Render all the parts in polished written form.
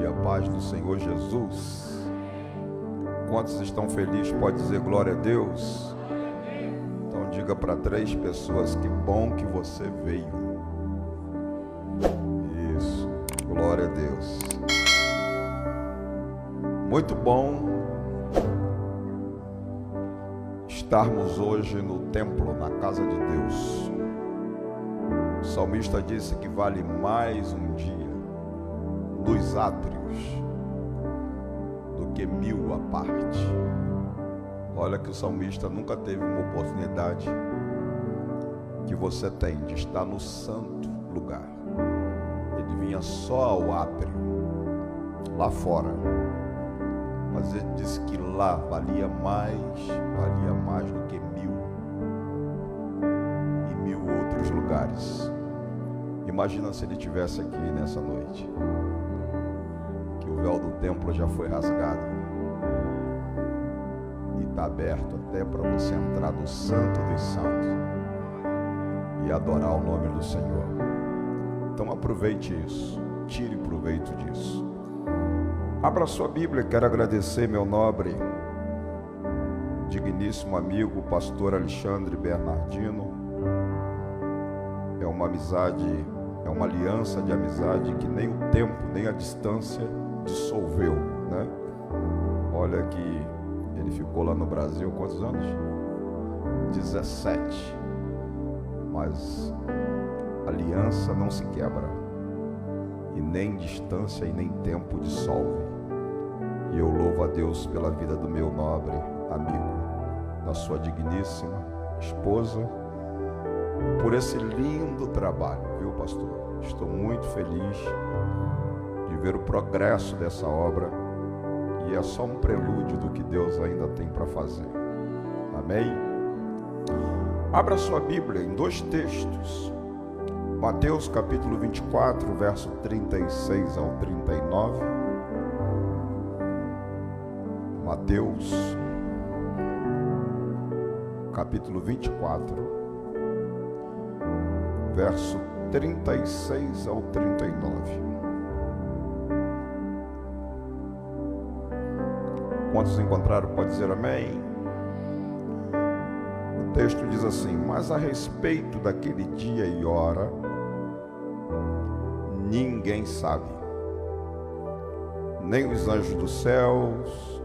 e a paz do Senhor Jesus. Quantos estão felizes? Pode dizer glória a Deus. Então diga para 3 pessoas: que bom que você veio. Isso, glória a Deus. Muito bom estarmos hoje no templo, na casa de Deus. O salmista disse que vale mais um dia dos átrios do que 1000 à parte. Olha que o salmista nunca teve uma oportunidade que você tem de estar no santo lugar. Ele vinha só ao átrio, lá fora, mas ele disse que lá valia mais do que 1000 e 1000 outros lugares. Imagina se ele estivesse aqui nessa noite, que o véu do templo já foi rasgado e está aberto até para você entrar no Santo dos Santos e adorar o nome do Senhor. Então aproveite isso, tire proveito disso. Abra sua Bíblia. Quero agradecer meu nobre, digníssimo amigo, pastor Alexandre Bernardino. É uma amizade, é uma aliança de amizade que nem o tempo, nem a distância dissolveu, né? Olha que ele ficou lá no Brasil, quantos anos? 17. Mas aliança não se quebra, e nem distância e nem tempo dissolve. E eu louvo a Deus pela vida do meu nobre amigo, da sua digníssima esposa, por esse lindo trabalho, viu, pastor? Estou muito feliz de ver o progresso dessa obra, e é só um prelúdio do que Deus ainda tem para fazer. Amém? Abra sua Bíblia em 2 textos. Mateus capítulo 24, verso 36 ao 39. Mateus capítulo 24, verso 36 ao 39. Quantos encontraram, pode dizer amém? O texto diz assim: mas a respeito daquele dia e hora, ninguém sabe, nem os anjos dos céus,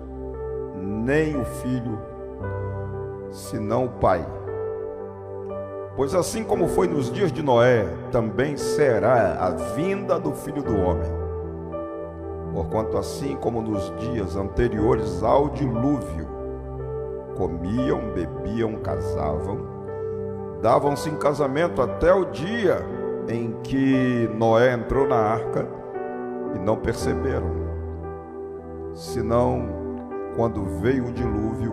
nem o Filho, senão o Pai. Pois assim como foi nos dias de Noé, também será a vinda do Filho do Homem. Porquanto assim como nos dias anteriores ao dilúvio, comiam, bebiam, casavam, davam-se em casamento até o dia em que Noé entrou na arca, e não perceberam, senão quando veio o dilúvio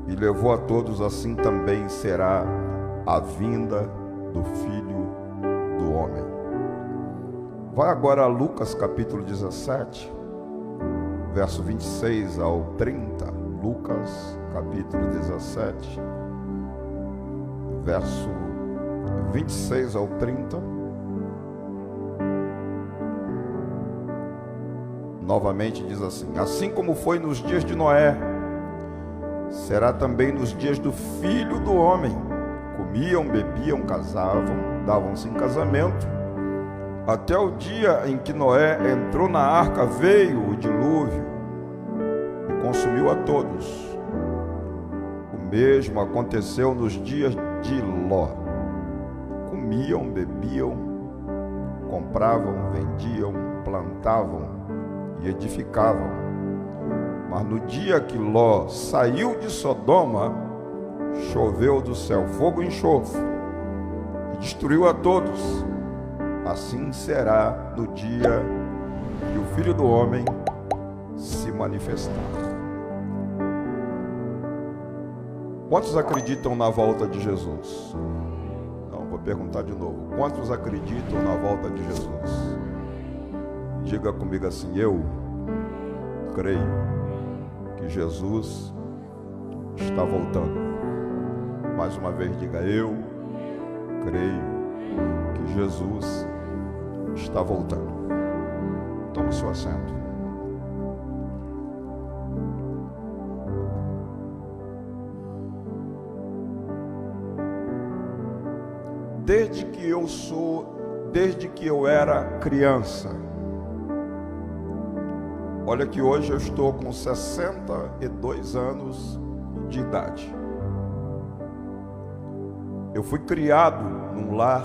e levou a todos, assim também será a vinda do Filho do Homem. Vai agora a Lucas capítulo 17, verso 26 ao 30. Lucas capítulo 17, verso 26 ao 30. Novamente diz assim: assim como foi nos dias de Noé, será também nos dias do Filho do Homem. Comiam, bebiam, casavam, davam-se em casamento, até o dia em que Noé entrou na arca, veio o dilúvio e consumiu a todos. O mesmo aconteceu nos dias de Ló. Comiam, bebiam, compravam, vendiam, plantavam e edificavam. Mas no dia que Ló saiu de Sodoma, choveu do céu fogo e enxofre e destruiu a todos. Assim será no dia que o Filho do Homem se manifestar. Quantos acreditam na volta de Jesus? Não, vou perguntar de novo. Quantos acreditam na volta de Jesus? Diga comigo assim: eu creio que Jesus está voltando. Mais uma vez, diga: eu creio que Jesus está voltando. Tome seu assento. Desde que eu era criança, olha que hoje eu estou com 62 anos de idade. Eu fui criado num lar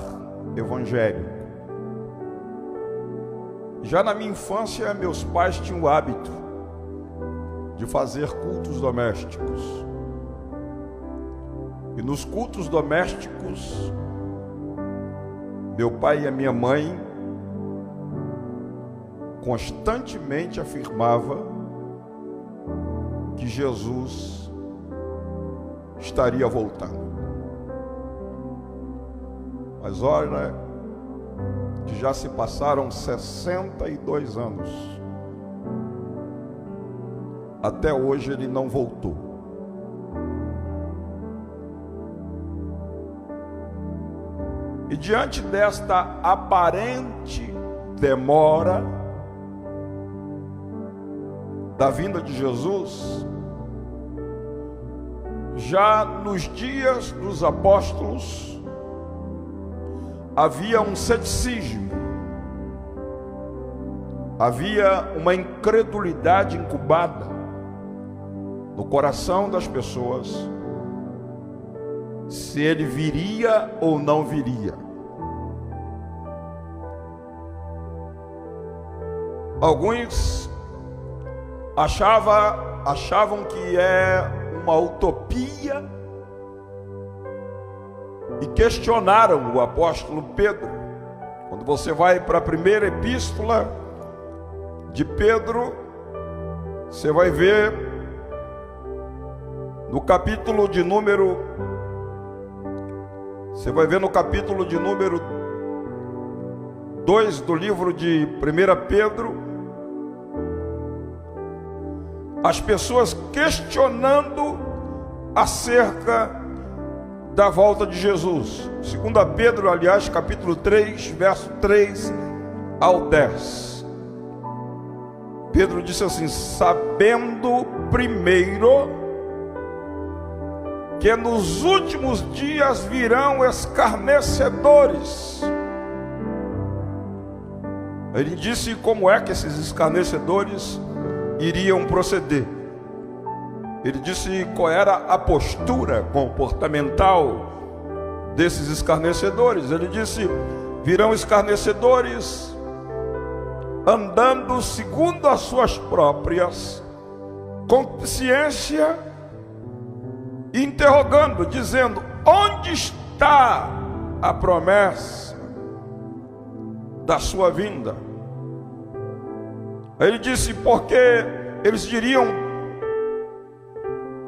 evangélico. Já na minha infância, meus pais tinham o hábito de fazer cultos domésticos. E nos cultos domésticos, meu pai e a minha mãe constantemente afirmavam que Jesus estaria voltando. Mas olha, que já se passaram 62 anos. Até hoje ele não voltou. E diante desta aparente demora da vinda de Jesus, já nos dias dos apóstolos, havia um ceticismo, havia uma incredulidade incubada no coração das pessoas, se ele viria ou não viria. Alguns achavam que é uma utopia e questionaram o apóstolo Pedro. Quando você vai para a primeira epístola de Pedro, você vai ver no capítulo de número 2 do livro de 1 Pedro, as pessoas questionando acerca da volta de Jesus. 2 Pedro, aliás, capítulo 3, verso 3 ao 10. Pedro disse assim: sabendo primeiro que nos últimos dias virão escarnecedores. Ele disse como é que esses escarnecedores iriam proceder. Ele disse qual era a postura comportamental desses escarnecedores. Ele disse: virão escarnecedores andando segundo as suas próprias consciência, interrogando, dizendo: onde está a promessa da sua vinda? Ele disse porque eles diriam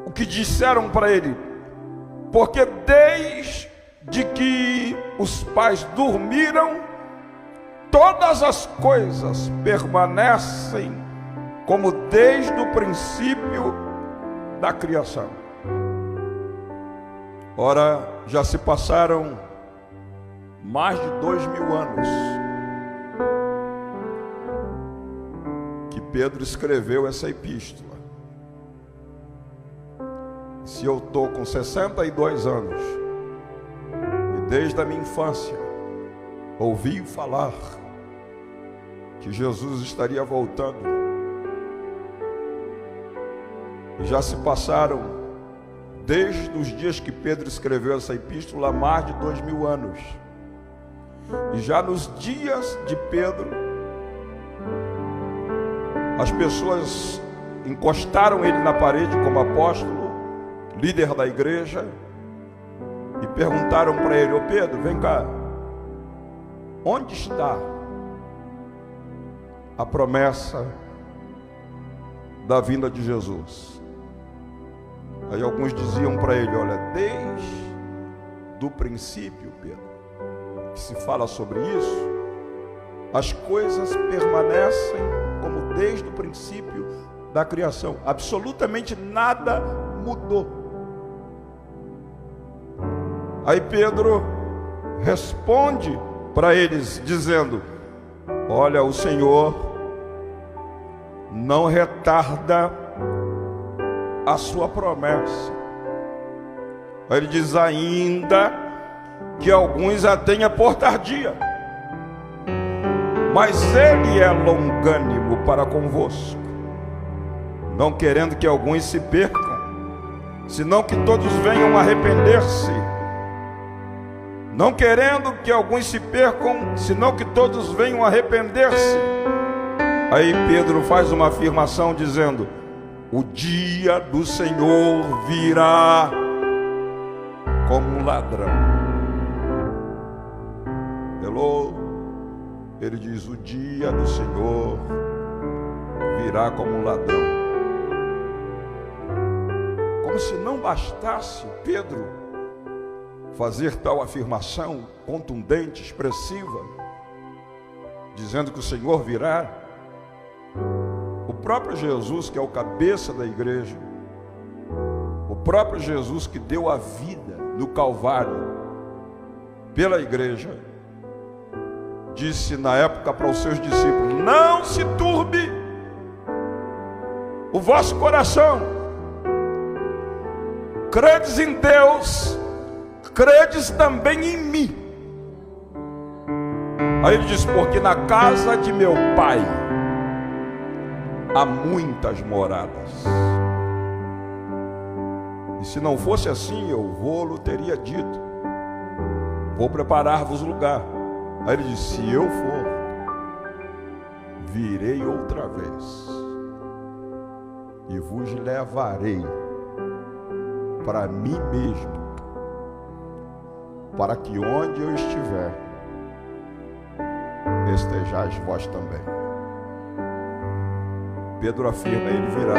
o que disseram para ele: porque desde que os pais dormiram, todas as coisas permanecem como desde o princípio da criação. Ora, já se passaram mais de 2000 anos que Pedro escreveu essa epístola. Se eu estou com 62 anos e desde a minha infância ouvi falar que Jesus estaria voltando, e já se passaram, desde os dias que Pedro escreveu essa epístola, mais de 2000 anos, e já nos dias de Pedro, as pessoas encostaram ele na parede como apóstolo, líder da igreja, e perguntaram para ele: ô Pedro, vem cá, onde está a promessa da vinda de Jesus? Aí alguns diziam para ele: olha, desde o princípio, Pedro, que se fala sobre isso, as coisas permanecem como desde o princípio da criação, absolutamente nada mudou. Aí Pedro responde para eles dizendo: olha, o Senhor não retarda a sua promessa. Ele diz: ainda que alguns a tenha por tardia, mas ele é longânimo para convosco, não querendo que alguns se percam, senão que todos venham a arrepender-se. Não querendo que alguns se percam, senão que todos venham a arrepender-se. Aí Pedro faz uma afirmação dizendo: o dia do Senhor virá como um ladrão. Hello? Ele diz: o dia do Senhor virá como um ladrão. Como se não bastasse Pedro fazer tal afirmação contundente, expressiva, dizendo que o Senhor virá, o próprio Jesus, que é o cabeça da igreja, o próprio Jesus que deu a vida no Calvário pela igreja, disse na época para os seus discípulos: não se turbe o vosso coração, credes em Deus, credes também em mim. Aí ele diz: porque na casa de meu pai há muitas moradas, e se não fosse assim, eu vou-lo teria dito, vou preparar-vos lugar. Aí ele diz: se eu for, virei outra vez e vos levarei para mim mesmo, para que onde eu estiver, estejais vós também. Pedro afirma: ele virá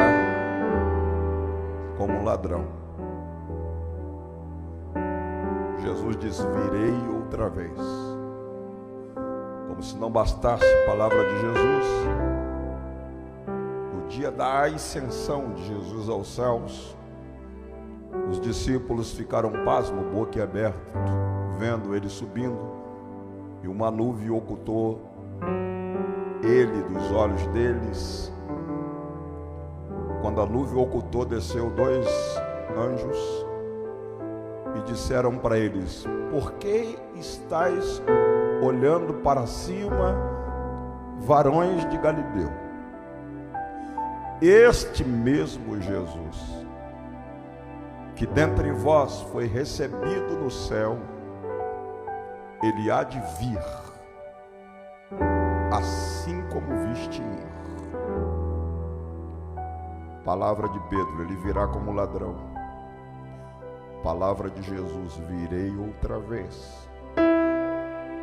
como um ladrão. Jesus diz: virei outra vez. Como se não bastasse a palavra de Jesus, no dia da ascensão de Jesus aos céus, os discípulos ficaram pasmos, boquiabertos, vendo ele subindo, e uma nuvem ocultou ele dos olhos deles. Quando a nuvem ocultou, desceu 2 anjos e disseram para eles: por que estáis olhando para cima, varões de Galileu? Este mesmo Jesus, que dentre vós foi recebido no céu, ele há de vir, assim como viste ir. Palavra de Pedro: ele virá como ladrão. Palavra de Jesus: virei outra vez.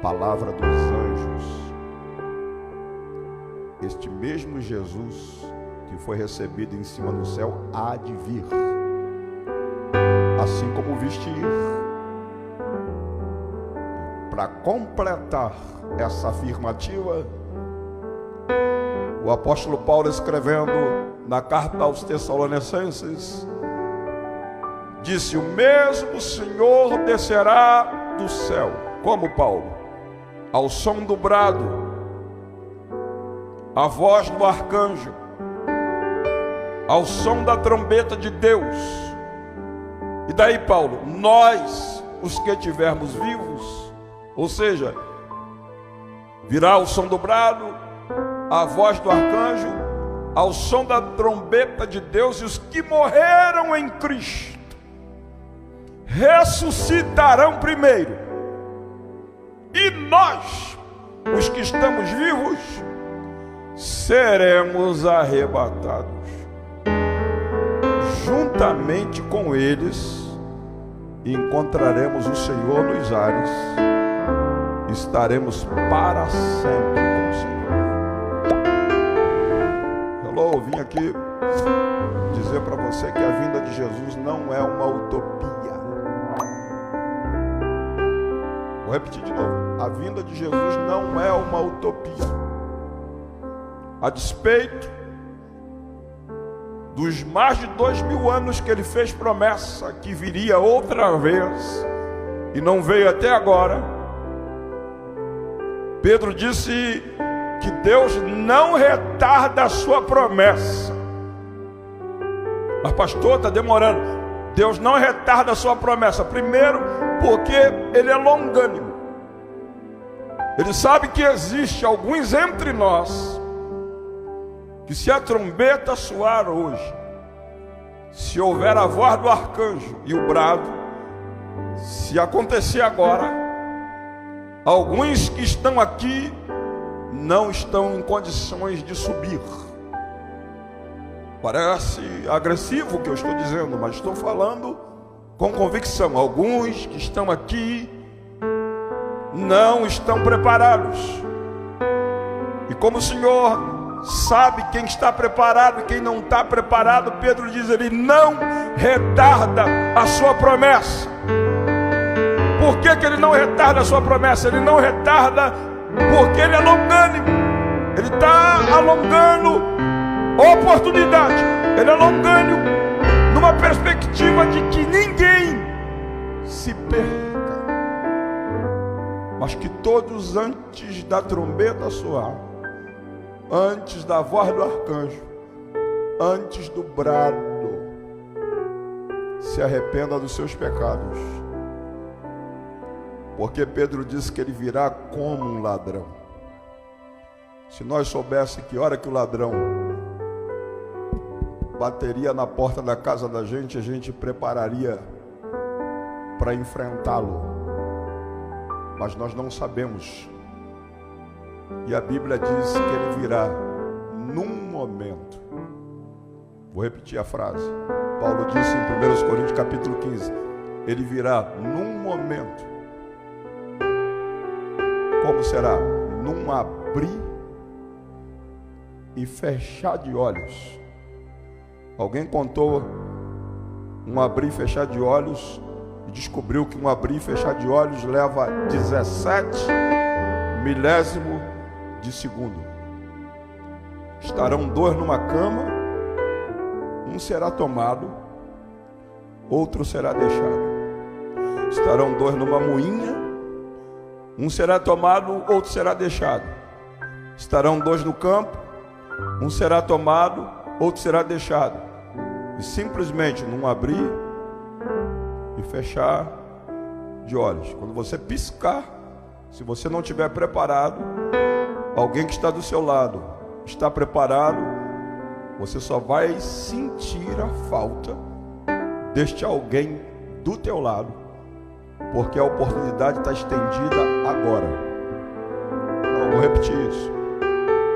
Palavra dos anjos: este mesmo Jesus que foi recebido em cima do céu há de vir, assim como viste ir. Para completar essa afirmativa, o apóstolo Paulo, escrevendo na carta aos Tessalonicenses, disse: o mesmo Senhor descerá do céu. Como Paulo? Ao som do brado, a voz do arcanjo, ao som da trombeta de Deus. E daí Paulo: nós, os que estivermos vivos, ou seja, virá o som do brado, a voz do arcanjo, ao som da trombeta de Deus, e os que morreram em Cristo ressuscitarão primeiro, e nós, os que estamos vivos, seremos arrebatados juntamente com eles, e encontraremos o Senhor nos ares, estaremos para sempre com o Senhor. Hello, vim aqui dizer para você que a vinda de Jesus não é uma utopia. Vou repetir de novo: a vinda de Jesus não é uma utopia. A despeito dos mais de 2000 anos que ele fez promessa que viria outra vez e não veio até agora, Pedro disse que Deus não retarda a sua promessa. Mas pastor, está demorando. Deus não retarda a sua promessa. Primeiro, porque Ele é longânimo. Ele sabe que existe alguns entre nós que, se a trombeta soar hoje, se houver a voz do arcanjo e o brado, se acontecer agora, alguns que estão aqui não estão em condições de subir. Parece agressivo o que eu estou dizendo, mas estou falando com convicção. Alguns que estão aqui não estão preparados. E como o Senhor sabe quem está preparado e quem não está preparado, Pedro diz: Ele não retarda a sua promessa. Por que Ele não retarda a sua promessa? Ele não retarda porque Ele é longânimo. Ele está alongando oportunidade. Ele é longânimo numa perspectiva de que ninguém se perca, mas que todos, antes da trombeta soar, antes da voz do arcanjo, antes do brado, se arrependa dos seus pecados. Porque Pedro disse que ele virá como um ladrão. Se nós soubéssemos que hora que o ladrão bateria na porta da casa da gente, a gente prepararia para enfrentá-lo. Mas nós não sabemos. E a Bíblia diz que ele virá num momento. Vou repetir a frase. Paulo disse em 1 Coríntios capítulo 15: ele virá num momento. Como será? Num abrir e fechar de olhos. Alguém contou um abrir e fechar de olhos e descobriu que um abrir e fechar de olhos leva 17 milésimos de segundo. Estarão dois numa cama, um será tomado, outro será deixado. Estarão dois numa moinha, um será tomado, outro será deixado. Estarão dois no campo, um será tomado, outro será deixado. E simplesmente num abrir e fechar de olhos. Quando você piscar, se você não estiver preparado, alguém que está do seu lado está preparado, você só vai sentir a falta deste alguém do teu lado, porque a oportunidade está estendida agora. Não, vou repetir isso.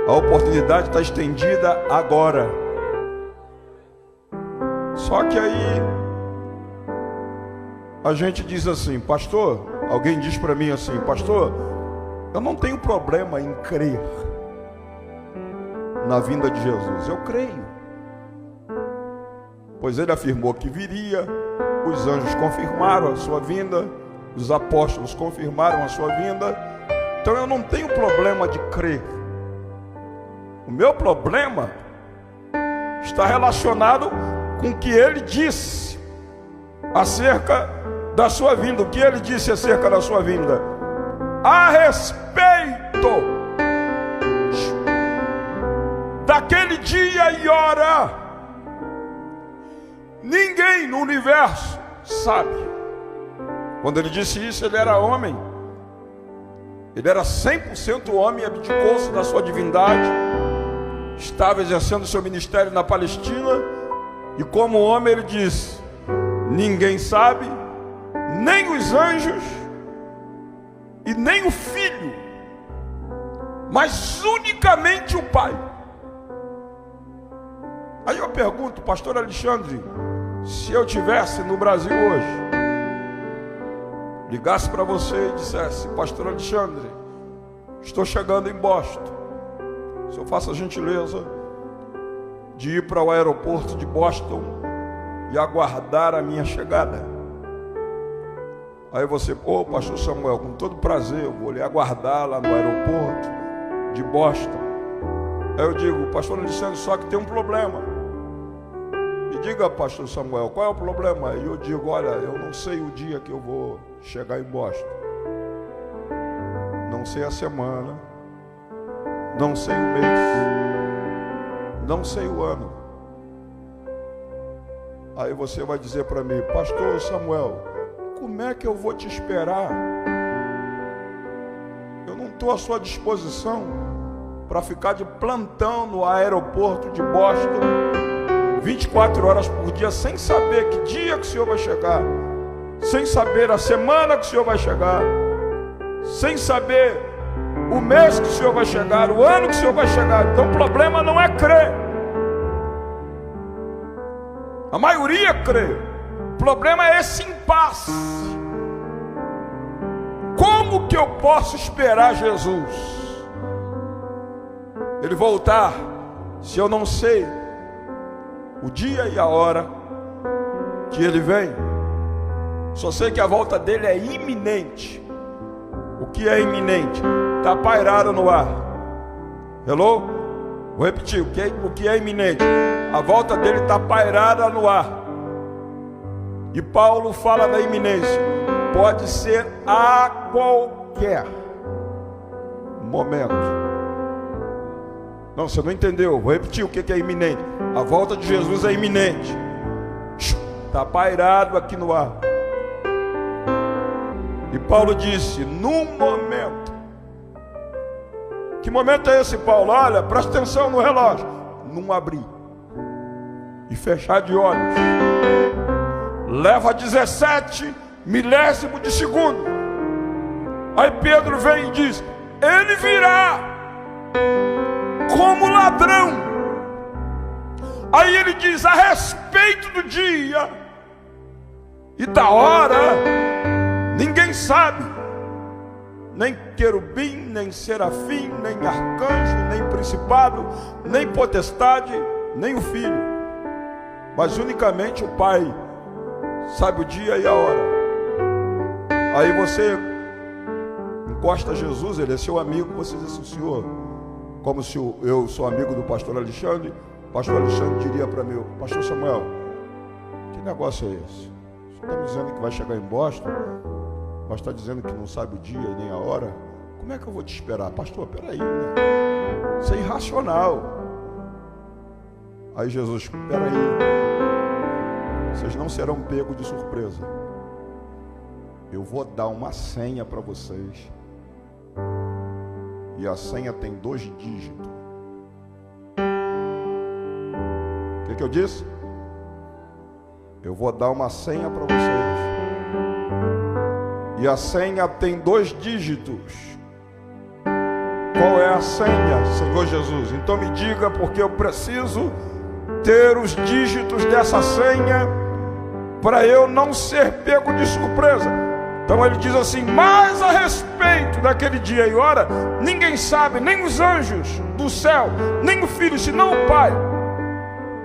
A oportunidade está estendida agora. Só que aí a gente diz assim: pastor, alguém diz para mim assim: pastor, eu não tenho problema em crer na vinda de Jesus. Eu creio, pois ele afirmou que viria, os anjos confirmaram a sua vinda, os apóstolos confirmaram a sua vinda. Então eu não tenho problema de crer. O meu problema está relacionado com o que ele disse acerca da sua vinda. O que ele disse acerca da sua vinda? A respeito daquele dia e hora, ninguém no universo sabe. Quando ele disse isso, ele era homem. Ele era 100% homem, abdicou-se da sua divindade, estava exercendo seu ministério na Palestina. E como homem ele disse: ninguém sabe, nem os anjos e nem o Filho, mas unicamente o Pai. Aí eu pergunto, pastor Alexandre, se eu estivesse no Brasil hoje, ligasse para você e dissesse: pastor Alexandre, estou chegando em Boston, o senhor faça a gentileza de ir para o aeroporto de Boston e aguardar a minha chegada. Aí você: ô pastor Samuel, com todo prazer, eu vou lhe aguardar lá no aeroporto de Boston. Aí eu digo: pastor Alexandre, só que tem um problema. Me diga, pastor Samuel, qual é o problema? Aí eu digo: olha, eu não sei o dia que eu vou chegar em Boston, não sei a semana, não sei o mês, não sei o ano. Aí você vai dizer para mim: pastor Samuel, como é que eu vou te esperar? Eu não estou à sua disposição para ficar de plantão no aeroporto de Boston 24 horas por dia, sem saber que dia que o senhor vai chegar, sem saber a semana que o senhor vai chegar, sem saber o mês que o senhor vai chegar, o ano que o senhor vai chegar. Então o problema não é crer. A maioria crê. O problema é esse impasse. Como que eu posso esperar Jesus, Ele voltar, se eu não sei o dia e a hora que Ele vem? Só sei que a volta dele é iminente. O que é iminente? Está pairado no ar. Hello? Vou repetir, o que é iminente? A volta dele está pairada no ar. E Paulo fala da iminência. Pode ser a qualquer momento. Não, você não entendeu. Vou repetir o que é iminente. A volta de Jesus é iminente. Está pairado aqui no ar. E Paulo disse: num momento. Que momento é esse, Paulo? Olha, presta atenção no relógio. Num abrir e fechar de olhos. Leva 17 milésimos de segundo. Aí Pedro vem e diz: Ele virá como ladrão. Aí ele diz: a respeito do dia e da hora, ninguém sabe, nem querubim, nem serafim, nem arcanjo, nem principado, nem potestade, nem o filho, mas unicamente o Pai sabe o dia e a hora. Aí você encosta a Jesus, ele é seu amigo, você diz assim: Senhor, como se eu sou amigo do pastor Alexandre, o pastor Alexandre diria para mim: pastor Samuel, que negócio é esse? Você está me dizendo que vai chegar em Boston, mas está dizendo que não sabe o dia e nem a hora? Como é que eu vou te esperar? Pastor, peraí, né? Isso é irracional. Aí Jesus: peraí, vocês não serão pegos de surpresa. Eu vou dar uma senha para vocês. E a senha tem 2 dígitos. O que eu disse? Eu vou dar uma senha para vocês. E a senha tem 2 dígitos. Qual é a senha, Senhor Jesus? Então me diga, porque eu preciso ter os dígitos dessa senha para eu não ser pego de surpresa. Então ele diz assim: mas a respeito daquele dia e hora, ninguém sabe, nem os anjos do céu, nem o Filho, senão o Pai.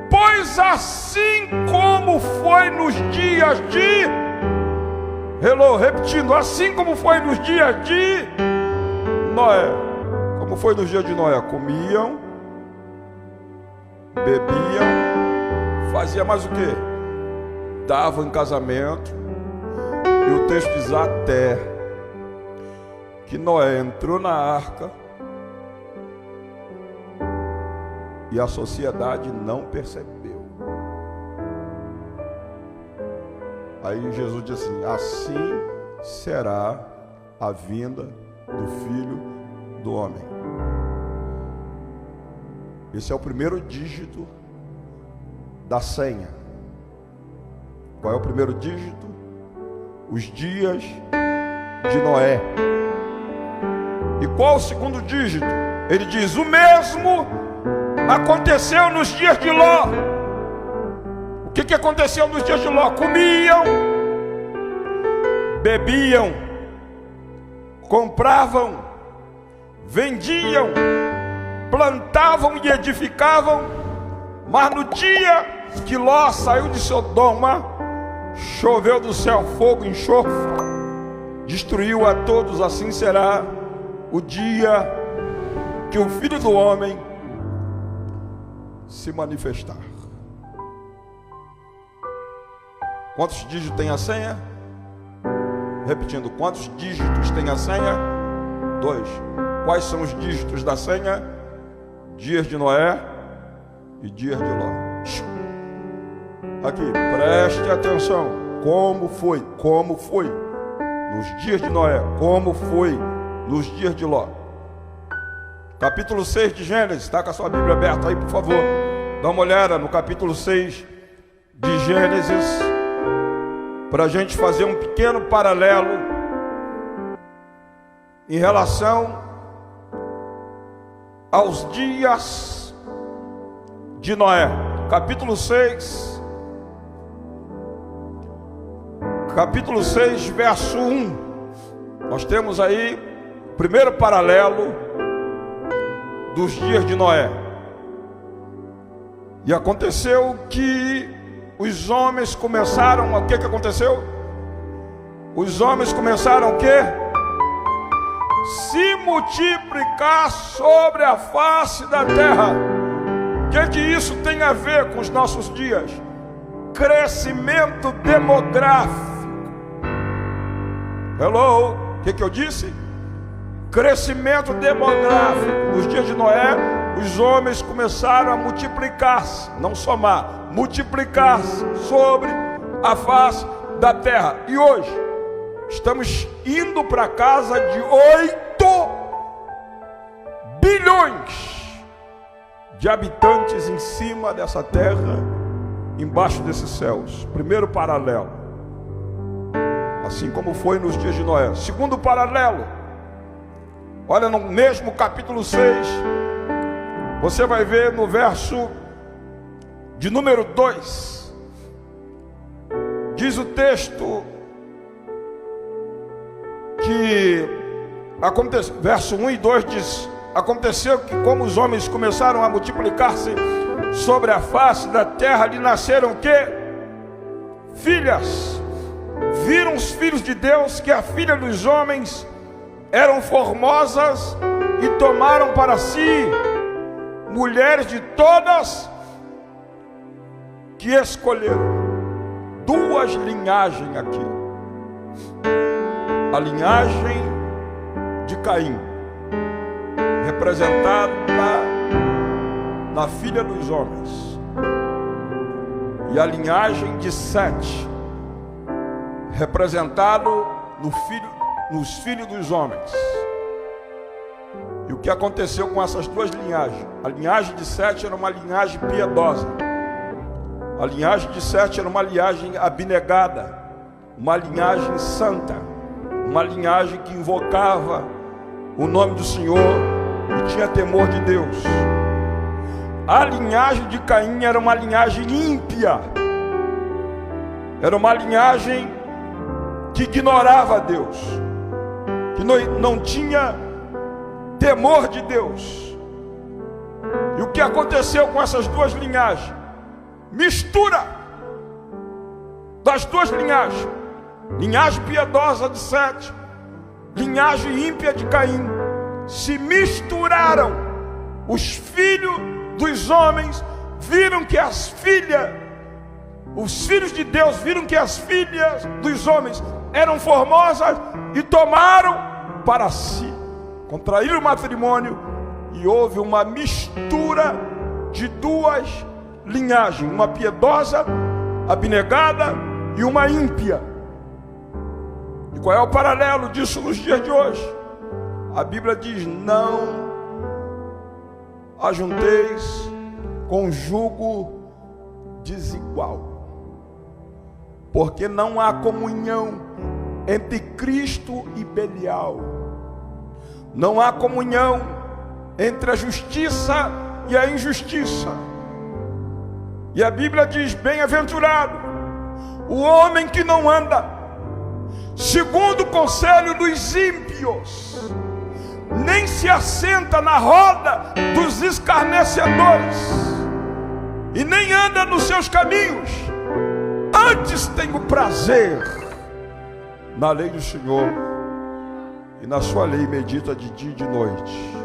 Pois assim como foi nos dias de... repetindo, assim como foi nos dias de Noé. Como foi nos dias de Noé? Comiam, bebiam, fazia mais o quê? Davam em casamento. E o texto diz até que Noé entrou na arca e a sociedade não percebeu. Aí Jesus diz assim: assim será a vinda do Filho do Homem. Esse é o primeiro dígito da senha. Qual é o primeiro dígito? Os dias de Noé. E qual o segundo dígito? Ele diz: o mesmo aconteceu nos dias de Ló. O que aconteceu nos dias de Ló? Comiam, bebiam, compravam, vendiam, plantavam e edificavam. Mas no dia que Ló saiu de Sodoma, choveu do céu fogo, enxofre, destruiu a todos. Assim será o dia que o Filho do Homem se manifestar. Quantos dígitos tem a senha? Repetindo, quantos dígitos tem a senha? 2. Quais são os dígitos da senha? Dias de Noé e dias de Ló. Aqui, preste atenção. Como foi nos dias de Noé, como foi nos dias de Ló. Capítulo 6 de Gênesis, está com a sua Bíblia aberta aí, por favor. Dá uma olhada no capítulo 6 de Gênesis, para a gente fazer um pequeno paralelo em relação aos dias de Noé. Capítulo 6, verso 1. Nós temos aí o primeiro paralelo dos dias de Noé. E aconteceu que os homens começaram, o que aconteceu? Os homens começaram o quê? Se multiplicar sobre a face da terra. O que isso tem a ver com os nossos dias? Crescimento demográfico. Hello, o que eu disse? Crescimento demográfico. Nos dias de Noé, os homens começaram a multiplicar-se, não somar, multiplicar-se sobre a face da terra. E hoje, estamos indo para casa de 8 bilhões de habitantes em cima dessa terra, embaixo desses céus. Primeiro paralelo, assim como foi nos dias de Noé. Segundo paralelo, olha no mesmo capítulo 6, você vai ver no verso de número 2, diz o texto que aconteceu, verso 1 e 2 diz: aconteceu que como os homens começaram a multiplicar-se sobre a face da terra, lhe nasceram o quê? Filhas. Viram os filhos de Deus que a filha dos homens eram formosas e tomaram para si mulheres de todas que escolheram. Duas linhagens aqui. A linhagem de Caim, representada na filha dos homens, e a linhagem de Sete, representado nos filhos dos homens. E o que aconteceu com essas duas linhagens? A linhagem de Sete era uma linhagem piedosa. A linhagem de Sete era uma linhagem abnegada, uma linhagem santa, uma linhagem que invocava o nome do Senhor e tinha temor de Deus. A linhagem de Caim era uma linhagem ímpia, era uma linhagem que ignorava Deus, que não tinha temor de Deus. E o que aconteceu com essas duas linhagens? Mistura das duas linhagens. Linhagem piedosa de Sete, linhagem ímpia de Caim, se misturaram. Os filhos dos homens viram que os filhos de Deus viram que as filhas dos homens eram formosas e tomaram para si, contraíram matrimônio, e houve uma mistura de duas linhagens, uma piedosa, abnegada, e uma ímpia. E qual é o paralelo disso nos dias de hoje? A Bíblia diz: não ajunteis com jugo desigual, porque não há comunhão entre Cristo e Belial. Não há comunhão entre a justiça e a injustiça. E a Bíblia diz: bem-aventurado o homem que não anda segundo o conselho dos ímpios, nem se assenta na roda dos escarnecedores, e nem anda nos seus caminhos. Antes tem o prazer na lei do Senhor, e na sua lei medita de dia e de noite.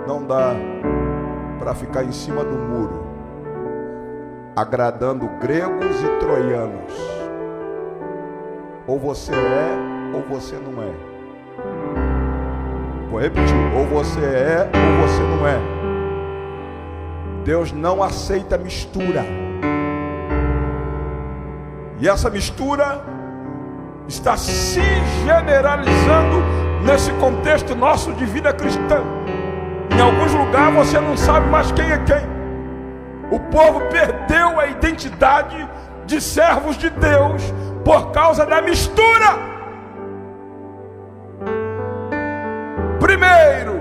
Não dá para ficar em cima do muro, agradando gregos e troianos. Ou você é, ou você não é. Vou repetir, ou você é ou você não é. Deus não aceita mistura. E essa mistura está se generalizando nesse contexto nosso de vida cristã. Em alguns lugares você não sabe mais quem é quem. O povo perdeu a identidade de servos de Deus por causa da mistura. Primeiro,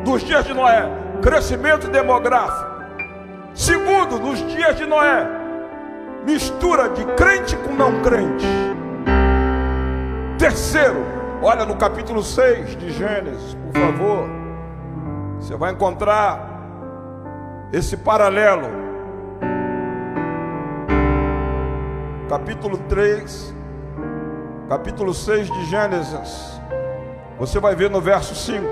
nos dias de Noé, crescimento demográfico. Segundo, nos dias de Noé, mistura de crente com não crente. Terceiro, olha no capítulo 6 de Gênesis, por favor. Você vai encontrar esse paralelo. Capítulo 3, capítulo 6 de Gênesis. Você vai ver no verso 5.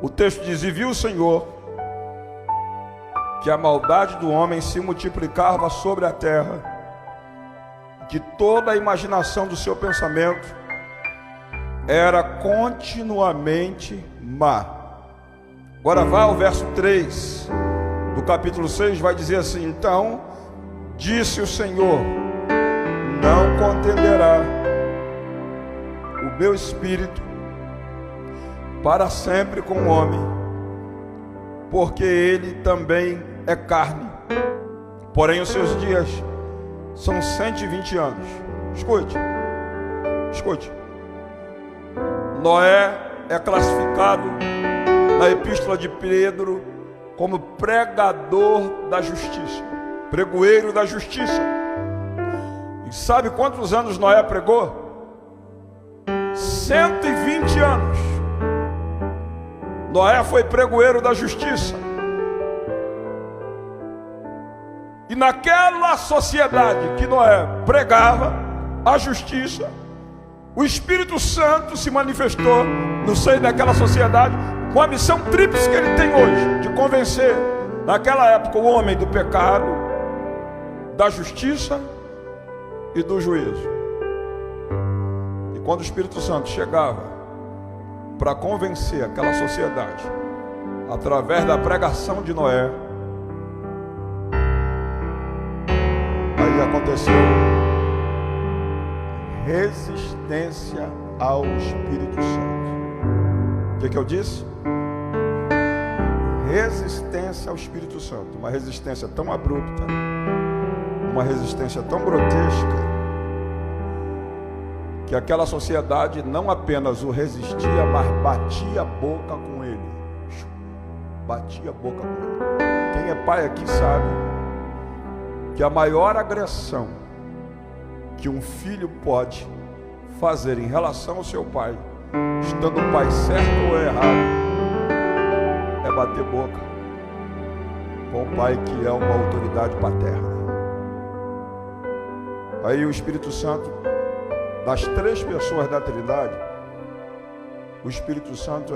O texto diz: e viu o Senhor que a maldade do homem se multiplicava sobre a terra, que toda a imaginação do seu pensamento era continuamente má. Agora vá ao verso 3 do capítulo 6, vai dizer assim: então disse o Senhor, não contenderá o meu espírito para sempre com o homem, porque ele também é carne, porém os seus dias são 120 anos. Escute. Noé é classificado na epístola de Pedro como pregador da justiça, pregoeiro da justiça. E sabe quantos anos Noé pregou? 120 anos. Noé foi pregoeiro da justiça. E naquela sociedade que Noé pregava a justiça, o Espírito Santo se manifestou no seio daquela sociedade com a missão tríplice que ele tem hoje, de convencer naquela época o homem do pecado, da justiça e do juízo. E quando o Espírito Santo chegava para convencer aquela sociedade através da pregação de Noé, aí aconteceu resistência ao Espírito Santo. O que eu disse? Resistência ao Espírito Santo. Uma resistência tão abrupta, uma resistência tão grotesca, que aquela sociedade não apenas o resistia, mas batia a boca com ele. Batia a boca com ele. Quem é pai aqui sabe que a maior agressão que um filho pode fazer em relação ao seu pai, estando o pai certo ou errado, é bater boca com o pai que é uma autoridade paterna. Aí o Espírito Santo, das três pessoas da Trindade, o Espírito Santo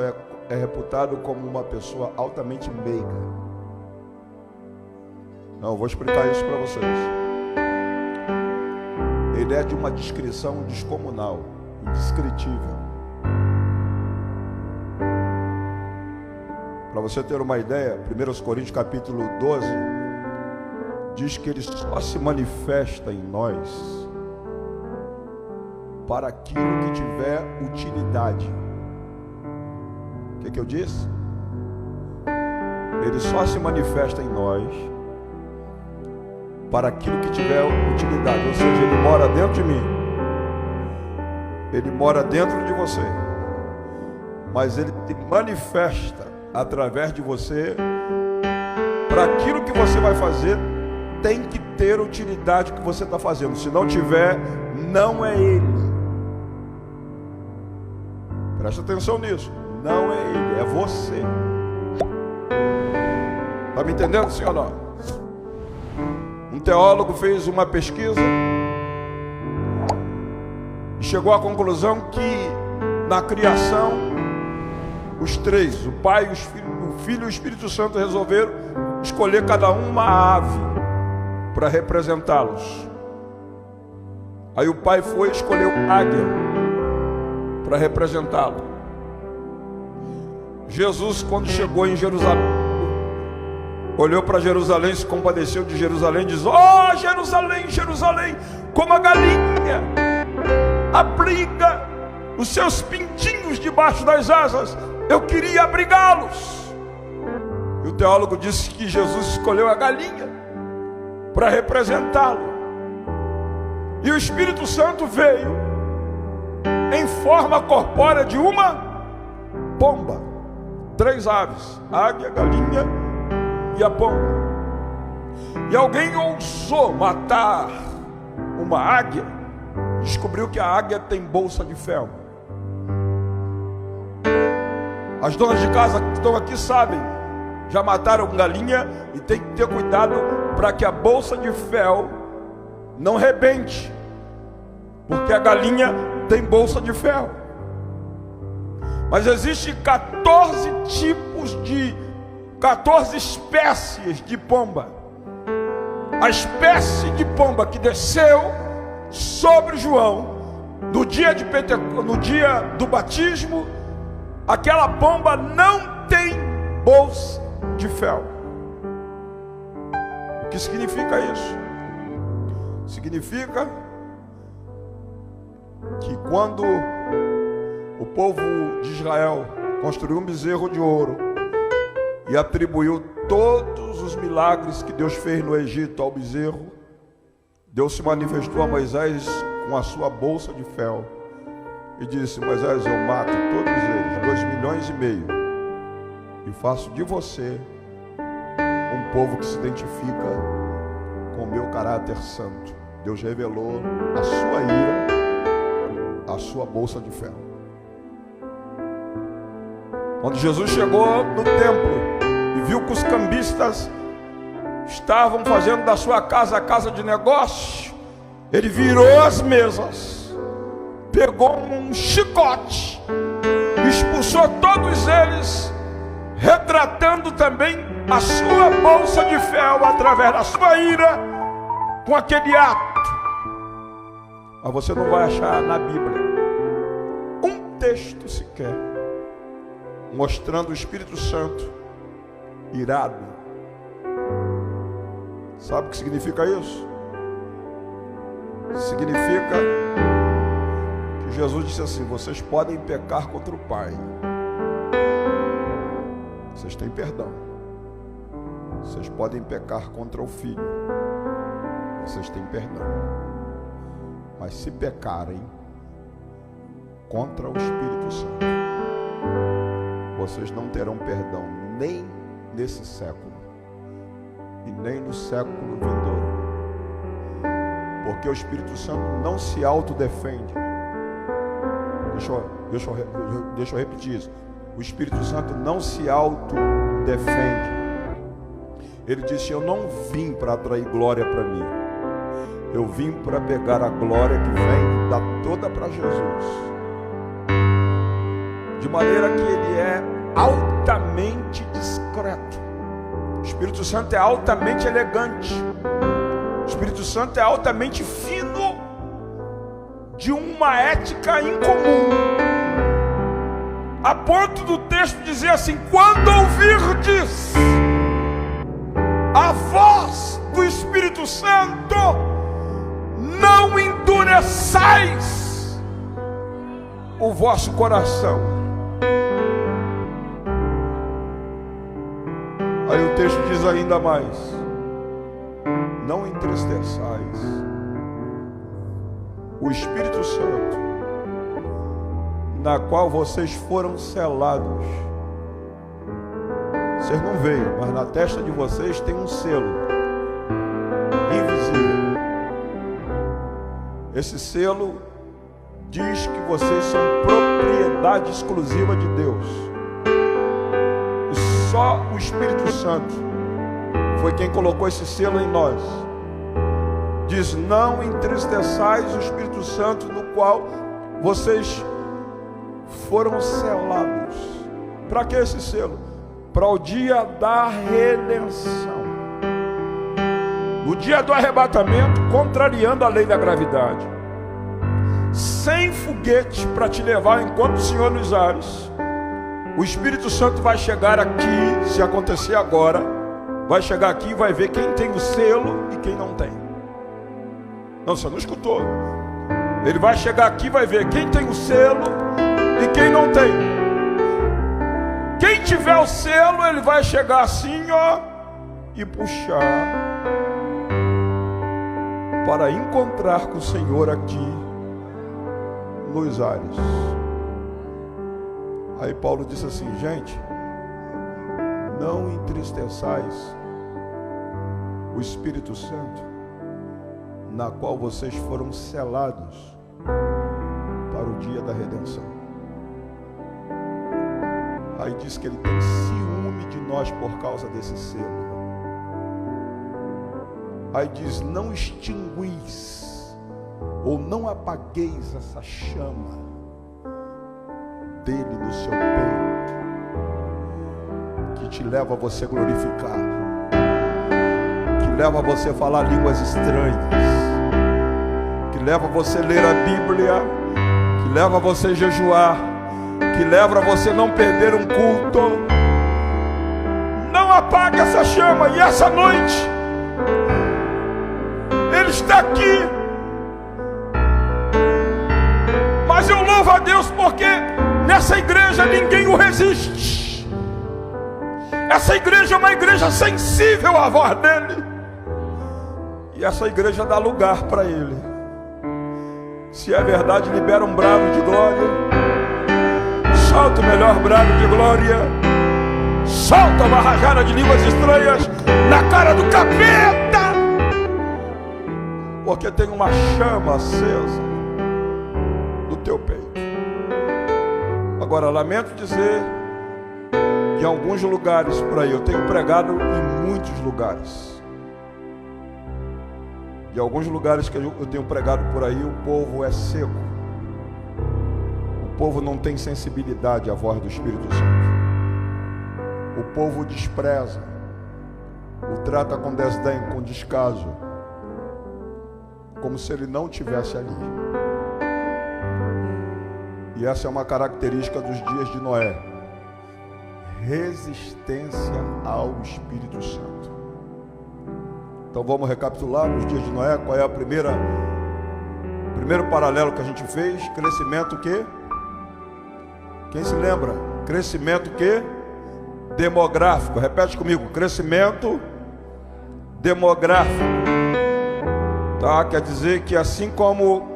é reputado como uma pessoa altamente meiga. Não, eu vou explicar isso para vocês. Ele é de uma descrição descomunal, indescritível. Para você ter uma ideia, 1 Coríntios capítulo 12 diz que ele só se manifesta em nós para aquilo que tiver utilidade. O que eu disse? Ele só se manifesta em nós para aquilo que tiver utilidade. Ou seja, ele mora dentro de mim, ele mora dentro de você, mas ele se manifesta através de você para aquilo que você vai fazer. Tem que ter utilidade que você está fazendo. Se não tiver, não é ele. Presta atenção nisso. Não é ele, é você. Está me entendendo, senhor? Não? Um teólogo fez uma pesquisa e chegou à conclusão que na criação os três, o Pai, o Filho e o Espírito Santo, resolveram escolher cada um uma ave para representá-los. Aí o Pai foi e escolheu águia para representá-lo. Jesus, quando chegou em Jerusalém, olhou para Jerusalém, se compadeceu de Jerusalém e diz: ó Jerusalém, Jerusalém, como a galinha abriga os seus pintinhos debaixo das asas, eu queria abrigá-los. E o teólogo disse que Jesus escolheu a galinha para representá-lo. E o Espírito Santo veio em forma corpórea de uma pomba. 3 aves: a águia, a galinha e a pomba. E alguém ousou matar uma águia, descobriu que a águia tem bolsa de fel. As donas de casa que estão aqui sabem, já mataram galinha e tem que ter cuidado para que a bolsa de fel não rebente, porque a galinha tem bolsa de fel. Mas existem 14 espécies de pomba. A espécie de pomba que desceu sobre João no dia do batismo, aquela pomba não tem bolsa de fel. O que significa isso? Significa que quando o povo de Israel construiu um bezerro de ouro e atribuiu todos os milagres que Deus fez no Egito ao bezerro, Deus se manifestou a Moisés com a sua bolsa de fel e disse: Moisés, eu mato todos eles, 2,5 milhões, e faço de você um povo que se identifica com o meu caráter santo. Deus revelou a sua ira, a sua bolsa de fel. Quando Jesus chegou no templo e viu que os cambistas estavam fazendo da sua casa a casa de negócio, ele virou as mesas, pegou um chicote, expulsou todos eles, retratando também a sua bolsa de fel através da sua ira com aquele ato. Mas você não vai achar na Bíblia um texto sequer mostrando o Espírito Santo irado. Sabe o que significa isso? Significa que Jesus disse assim: vocês podem pecar contra o Pai, vocês têm perdão. Vocês podem pecar contra o Filho, vocês têm perdão. Mas se pecarem contra o Espírito Santo, vocês não terão perdão nem nesse século e nem no século vindouro. Porque o Espírito Santo não se autodefende. Deixa eu repetir isso. O Espírito Santo não se autodefende. Ele disse: eu não vim para atrair glória para mim. Eu vim para pegar a glória que vem, dar toda para Jesus. De maneira que ele é altamente discreto. O Espírito Santo é altamente elegante. O Espírito Santo é altamente fino, de uma ética incomum, a ponto do texto dizer assim: quando ouvirdes a voz do Espírito Santo, não endureçais o vosso coração. Aí o texto diz ainda mais: não entristeçais o Espírito Santo, na qual vocês foram selados. Vocês não veem, mas na testa de vocês tem um selo invisível. Esse selo diz que vocês são propriedade exclusiva de Deus. E só o Espírito Santo foi quem colocou esse selo em nós. Diz: não entristeçais o Espírito Santo, no qual vocês foram selados. Para que esse selo? Para o dia da redenção. No dia do arrebatamento, contrariando a lei da gravidade, sem foguete para te levar enquanto o Senhor nos ares, O Espírito Santo vai chegar aqui, se acontecer agora, vai chegar aqui e vai ver quem tem o selo e quem não tem. Não, você não escutou. Ele vai chegar aqui e vai ver quem tem o selo e quem não tem. Quem tiver o selo, ele vai chegar assim, ó, e puxar para encontrar com o Senhor aqui nos ares. Aí Paulo disse assim: gente, não entristeçais o Espírito Santo, na qual vocês foram selados para o dia da redenção. Aí diz que ele tem ciúme de nós por causa desse selo. Aí diz: não extinguis ou não apagueis essa chama dele no seu peito, que te leva a você glorificar, que leva a você falar línguas estranhas, que leva a você ler a Bíblia, que leva a você jejuar, que leva a você não perder um culto. Não apague essa chama. E essa noite Ele está aqui. Mas eu louvo a Deus porque nessa igreja ninguém o resiste. Essa igreja é uma igreja sensível à voz dele. E essa igreja dá lugar para ele. Se é verdade, libera um brado de glória. Solta o melhor brado de glória. Solta uma rajada de línguas estranhas na cara do capeta. Porque tem uma chama acesa no teu peito. Agora, lamento dizer que em alguns lugares por aí, eu tenho pregado em muitos lugares. Em alguns lugares que eu tenho pregado por aí, o povo é seco. O povo não tem sensibilidade à voz do Espírito Santo. O povo despreza, o trata com desdém, com descaso, como se ele não estivesse ali. E essa é uma característica dos dias de Noé: resistência ao Espírito Santo. Então vamos recapitular nos dias de Noé. Qual é o primeiro paralelo que a gente fez? Crescimento que? Quem se lembra? Crescimento que? Demográfico. Repete comigo: crescimento demográfico. Tá? Quer dizer que assim como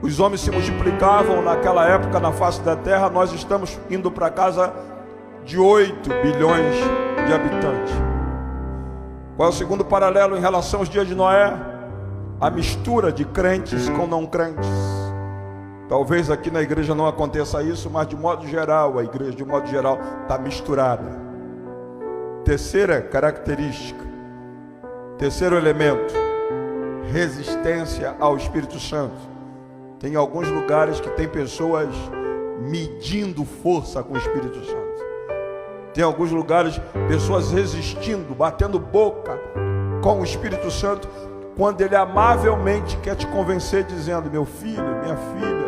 os homens se multiplicavam naquela época na face da terra, nós estamos indo para casa de 8 bilhões de habitantes. Qual é o segundo paralelo em relação aos dias de Noé? A mistura de crentes com não crentes. Talvez aqui na igreja não aconteça isso, mas de modo geral, a igreja de modo geral está misturada. Terceira característica, terceiro elemento: resistência ao Espírito Santo. Tem alguns lugares que tem pessoas medindo força com o Espírito Santo. Tem alguns lugares pessoas resistindo, batendo boca com o Espírito Santo, quando ele amavelmente quer te convencer, dizendo: meu filho, minha filha,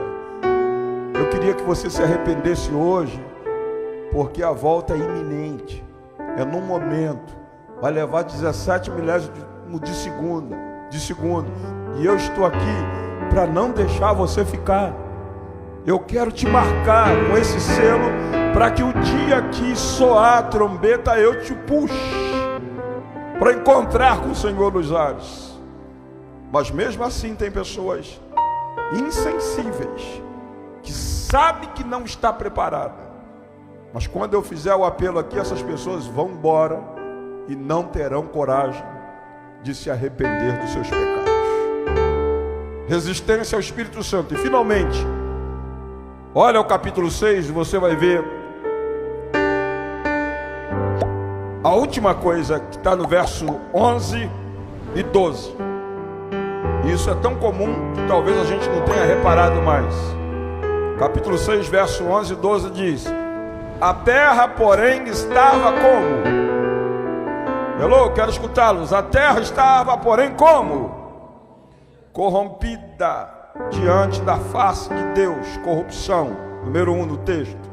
eu queria que você se arrependesse hoje, porque a volta é iminente, é num momento, vai levar 17 milésimos de segundo, e eu estou aqui para não deixar você ficar. Eu quero te marcar com esse selo, para que o dia que soar a trombeta, eu te puxe para encontrar com o Senhor nos ares. Mas mesmo assim tem pessoas insensíveis, que sabem que não está preparada. Mas quando eu fizer o apelo aqui, essas pessoas vão embora e não terão coragem de se arrepender dos seus pecados. Resistência ao Espírito Santo. E finalmente, olha o capítulo 6 e você vai ver a última coisa que está no verso 11 e 12. E isso é tão comum que talvez a gente não tenha reparado mais. Capítulo 6, verso 11 e 12 diz: a terra, porém, estava como? Hello, quero escutá-los. A terra estava, porém, como? Corrompida diante da face de Deus. Corrupção, número 1 no texto.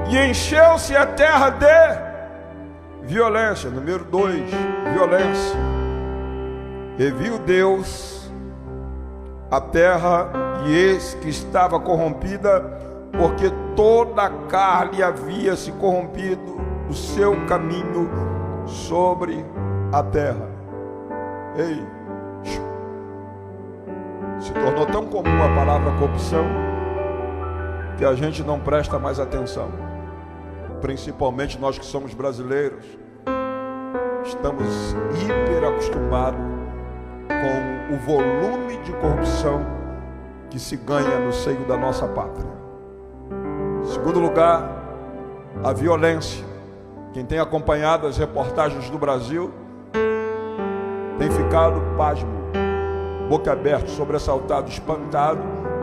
E encheu-se a terra de violência. Número 2, violência. E viu Deus a terra, e eis que estava corrompida, porque toda a carne havia se corrompido o seu caminho sobre a terra. Ei, se tornou tão comum a palavra corrupção que a gente não presta mais atenção. Principalmente nós que somos brasileiros, estamos hiper acostumados com o volume de corrupção que se ganha no seio da nossa pátria. Em segundo lugar, a violência. Quem tem acompanhado as reportagens do Brasil tem ficado pasmo, boca aberta, sobressaltado, espantado,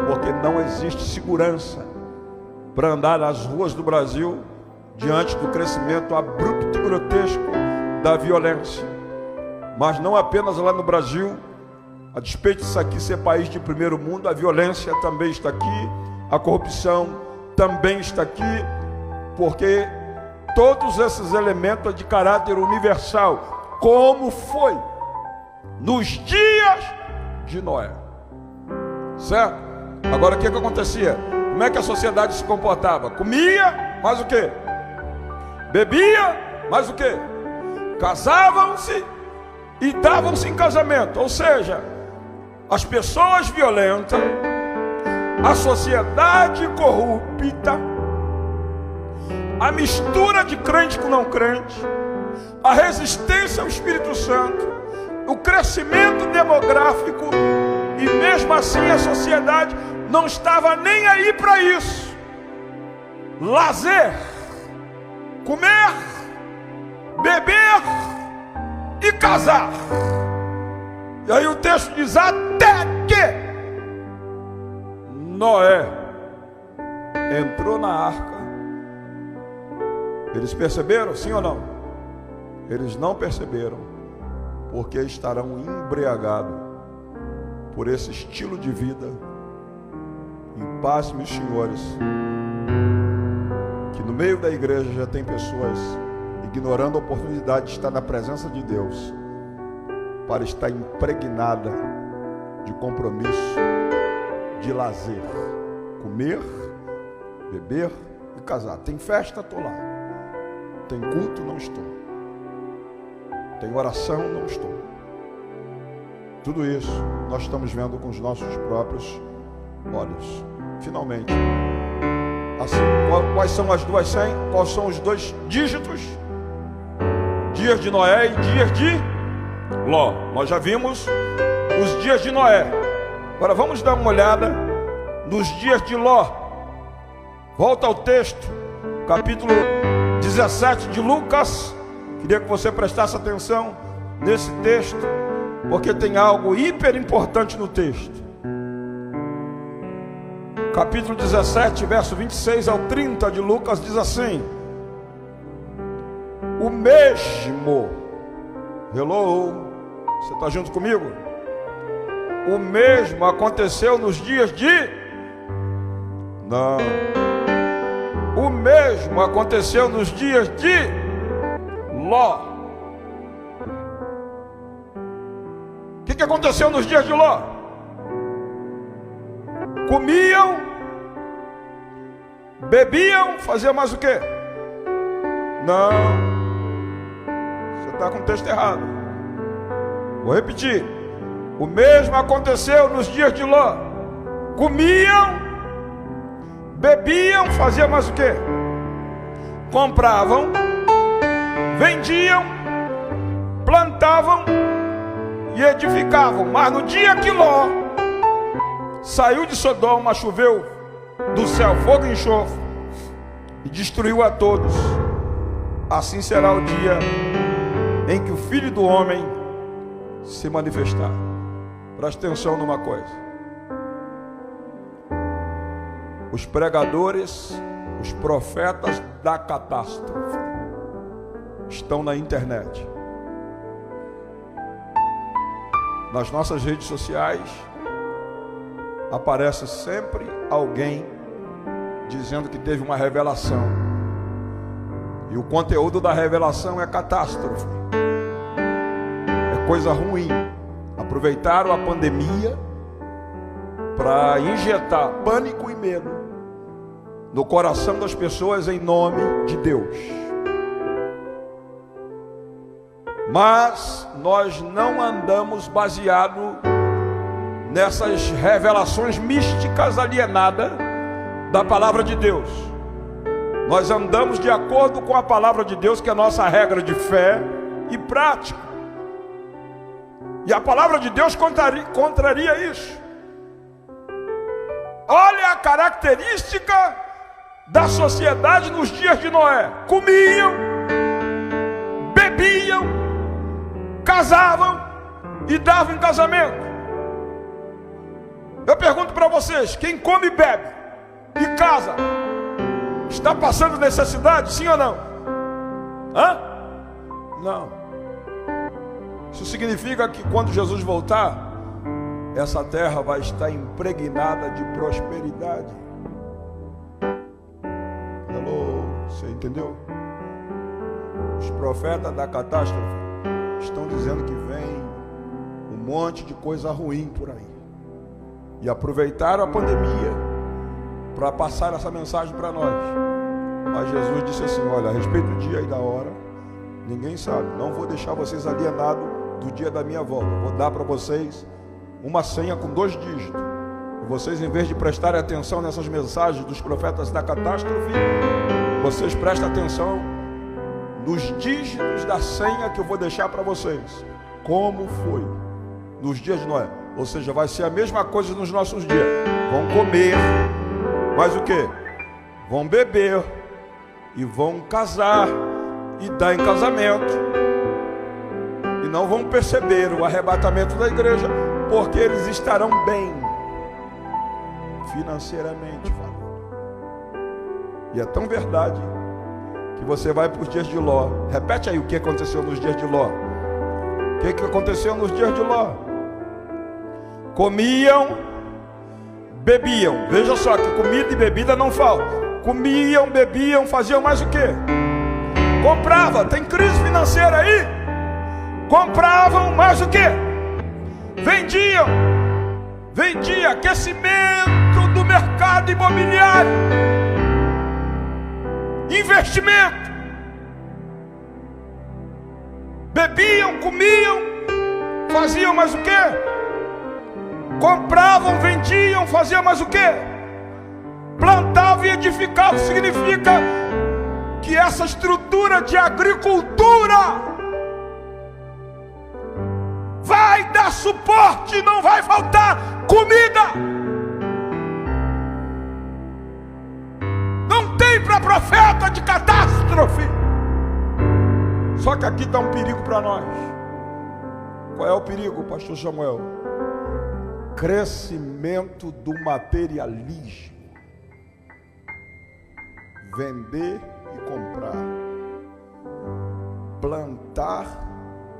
porque não existe segurança para andar nas ruas do Brasil diante do crescimento abrupto e grotesco da violência. Mas não apenas lá no Brasil, a despeito disso aqui ser país de primeiro mundo, a violência também está aqui, a corrupção também está aqui, porque todos esses elementos de caráter universal, como foi nos dias de Noé, certo? Agora o que acontecia? Como é que a sociedade se comportava? Comia, mas o quê? Bebia, mas o quê? Casavam-se e davam-se em casamento. Ou seja, as pessoas violentas, a sociedade corrupta, a mistura de crente com não crente, a resistência ao Espírito Santo, o crescimento demográfico, e mesmo assim a sociedade não estava nem aí para isso. Lazer, comer, beber e casar. E aí o texto diz: até que Noé entrou na arca. Eles perceberam, sim ou não? Eles não perceberam, porque estarão embriagados por esse estilo de vida. E paz, meus senhores, que no meio da igreja já tem pessoas ignorando a oportunidade de estar na presença de Deus, para estar impregnada de compromisso, de lazer, comer, beber e casar. Tem festa, estou lá. Tem culto, não estou. Tem oração, não estou. Tudo isso nós estamos vendo com os nossos próprios olhos. Finalmente, assim, quais são as duas senhas? Quais são os dois dígitos? Dias de Noé e dias de Ló. Nós já vimos os dias de Noé. Agora vamos dar uma olhada nos dias de Ló. Volta ao texto, capítulo 17 de Lucas. Queria que você prestasse atenção nesse texto, porque tem algo hiper importante no texto. Capítulo 17, verso 26 ao 30 de Lucas diz assim: o mesmo, hello, você está junto comigo? O mesmo aconteceu nos dias de... Não. O mesmo aconteceu nos dias de Ló. O que aconteceu nos dias de Ló? Comiam, bebiam, faziam mais o quê? Não, você está com o texto errado. Vou repetir. O mesmo aconteceu nos dias de Ló. Comiam, bebiam, faziam mais o quê? Compravam, vendiam, plantavam e edificavam. Mas no dia que Ló saiu de Sodoma, choveu do céu fogo e enxofre e destruiu a todos. Assim será o dia em que o Filho do Homem se manifestar. Preste atenção numa coisa: os pregadores, os profetas da catástrofe estão na internet, nas nossas redes sociais. Aparece sempre alguém dizendo que teve uma revelação E o conteúdo da revelação é catástrofe. É coisa ruim. Aproveitaram a pandemia para injetar pânico e medo no coração das pessoas em nome de Deus. Mas nós não andamos baseado nessas revelações místicas alienadas da palavra de Deus. Nós andamos de acordo com a palavra de Deus, que é a nossa regra de fé e prática. E a palavra de Deus contraria isso. Olha a característica da sociedade nos dias de Noé: comiam, bebiam, casavam e davam em casamento. Eu pergunto para vocês: quem come, bebe e casa, está passando necessidade, sim ou não? Hã? Não. Isso significa que quando Jesus voltar, essa terra vai estar impregnada de prosperidade. Hello, você entendeu? Os profetas da catástrofe estão dizendo que vem um monte de coisa ruim por aí. E aproveitaram a pandemia para passar essa mensagem para nós. Mas Jesus disse assim: olha, a respeito do dia e da hora, ninguém sabe. Não vou deixar vocês alienados do dia da minha volta. Vou dar para vocês uma senha com 2 dígitos. E vocês, em vez de prestarem atenção nessas mensagens dos profetas da catástrofe, vocês prestem atenção nos dígitos da senha que eu vou deixar para vocês. Como foi nos dias de Noé. Ou seja, vai ser a mesma coisa nos nossos dias. Vão comer, mas o que? Vão beber e vão casar e dar em casamento. E não vão perceber o arrebatamento da igreja, porque eles estarão bem financeiramente falando. E é tão verdade que você vai para os dias de Ló. Repete aí o que aconteceu nos dias de Ló. O que aconteceu nos dias de Ló? Comiam, bebiam. Veja só que comida e bebida não faltam. Comiam, bebiam, faziam mais o quê? Comprava. Tem crise financeira aí? Compravam mais o quê? Vendiam. Vendia. Aquecimento do mercado imobiliário. Investimento. Bebiam, comiam, faziam mais o quê? Compravam, vendiam, faziam mais o quê? Plantavam e edificavam. Significa que essa estrutura de agricultura vai dar suporte, não vai faltar comida. Não tem para profeta de catástrofe. Só que aqui está um perigo para nós. Qual é o perigo, pastor Samuel? Crescimento do materialismo. Vender e comprar. Plantar,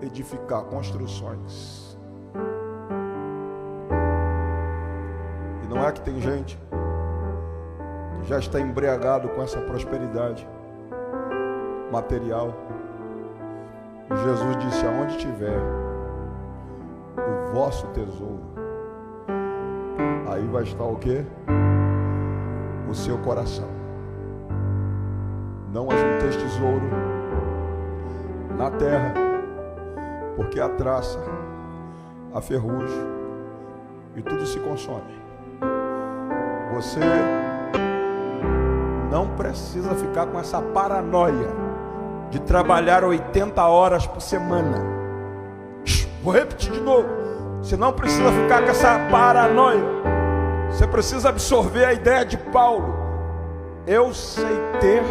edificar, construções. E não é que tem gente que já está embriagado com essa prosperidade material. E Jesus disse: aonde tiver o vosso tesouro, aí vai estar o quê? O seu coração. Não ajunteis tesouro na terra, porque a traça, a ferrugem e tudo se consome. Você não precisa ficar com essa paranoia de trabalhar 80 horas por semana. Vou repetir de novo. Você não precisa ficar com essa paranoia. Você precisa absorver a ideia de Paulo. Eu sei ter,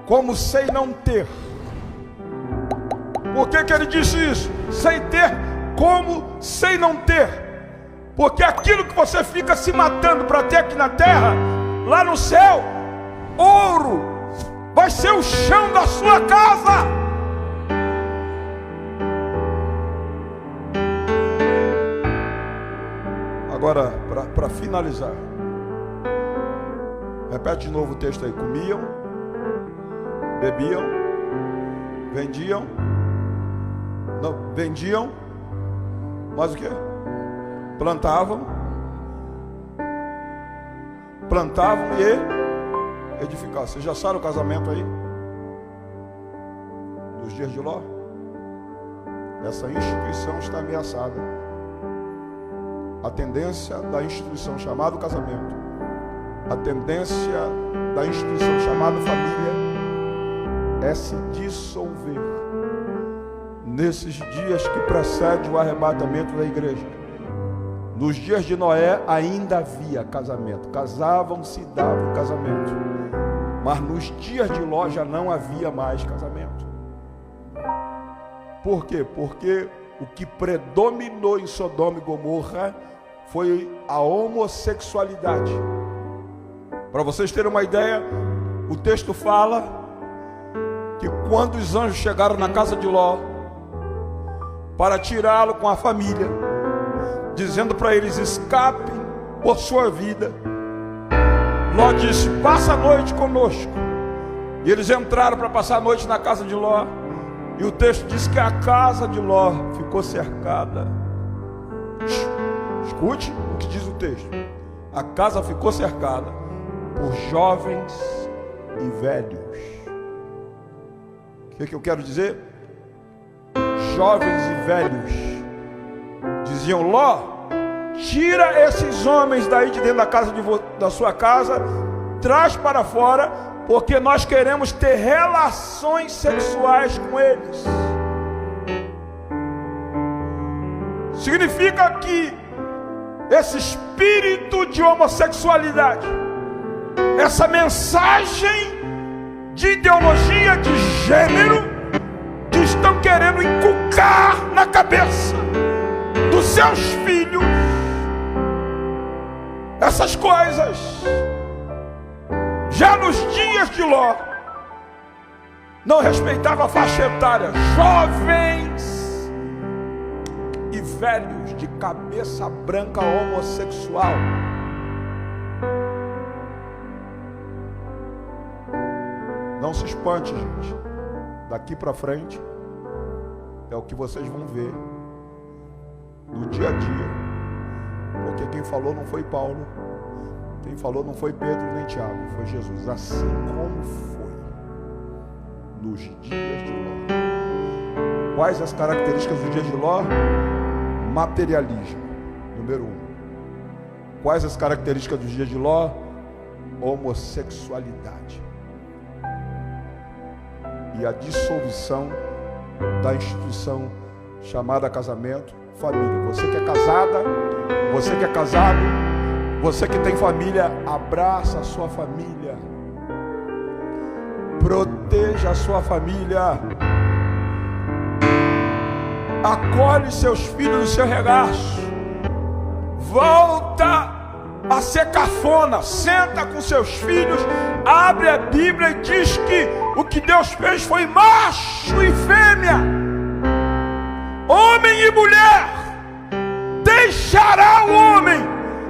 como sei não ter. Por que ele disse isso? Sei ter, como sei não ter. Porque aquilo que você fica se matando para ter aqui na terra, lá no céu, ouro, vai ser o chão da sua casa. Agora, para finalizar, repete de novo o texto aí. Comiam, bebiam, vendiam, mas o que? Plantavam e edificavam. Vocês já sabem o casamento aí? Nos dias de Ló? Essa instituição está ameaçada. A tendência da instituição chamada casamento, a tendência da instituição chamada família é se dissolver nesses dias que precedem o arrebatamento da igreja. Nos dias de Noé ainda havia casamento, casavam-se e davam casamento, mas nos dias de Ló já não havia mais casamento. Por quê? Porque o que predominou em Sodoma e Gomorra foi a homossexualidade. Para vocês terem uma ideia, o texto fala que quando os anjos chegaram na casa de Ló para tirá-lo com a família, dizendo para eles: escapem por sua vida, Ló disse: passa a noite conosco. E eles entraram para passar a noite na casa de Ló. E o texto diz que a casa de Ló ficou cercada. Escute o que diz o texto. A casa ficou cercada por jovens e velhos. O que eu quero dizer? Jovens e velhos diziam: Ló, tira esses homens daí de dentro da casa da sua casa, traz para fora, porque nós queremos ter relações sexuais com eles. Significa que esse espírito de homossexualidade, essa mensagem de ideologia de gênero, que estão querendo inculcar na cabeça dos seus filhos essas coisas, já nos dias de Ló, não respeitava a faixa etária. Jovens e velhos de cabeça branca homossexual. Não se espante, gente. Daqui para frente é o que vocês vão ver no dia a dia. Porque quem falou não foi Paulo, quem falou não foi Pedro nem Tiago, foi Jesus. Assim como foi nos dias de Ló. Quais as características dos dias de Ló? Materialismo, número 1. Quais as características dos dias de Ló? Homossexualidade. E a dissolução da instituição chamada casamento, família. Você que é casada, você que é casado, você que tem família, abraça a sua família, proteja a sua família, acolhe seus filhos no seu regaço, volta a ser cafona, senta com seus filhos, abre a Bíblia e diz que o que Deus fez foi macho e fêmea, homem e mulher. Deixará o homem,